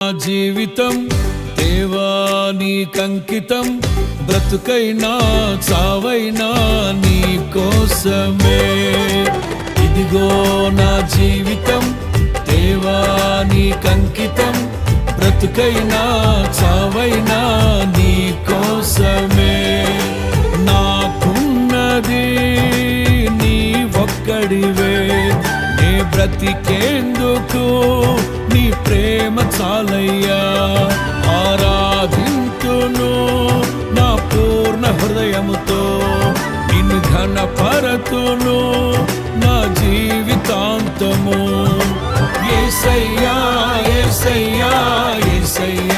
నా జీవితం దేవా నీకంకితం, బ్రతుకైనా చావైనా నీ కోసమే. ఇదిగో నా జీవితం దేవా నీకంకితం, బ్రతుకైనా చావైనా నీ కోసమే. నాకున్నది నీ ఒక్కడివే, నే బ్రతికేందుకు నీ ప్రేమ చాలయ్యా. ఆరాధింతును నా పూర్ణ హృదయముతో, నిన్ను ఘనపరతును నా జీవితాంతము. యేసయ్యా యేసయ్యా యేసయ్యా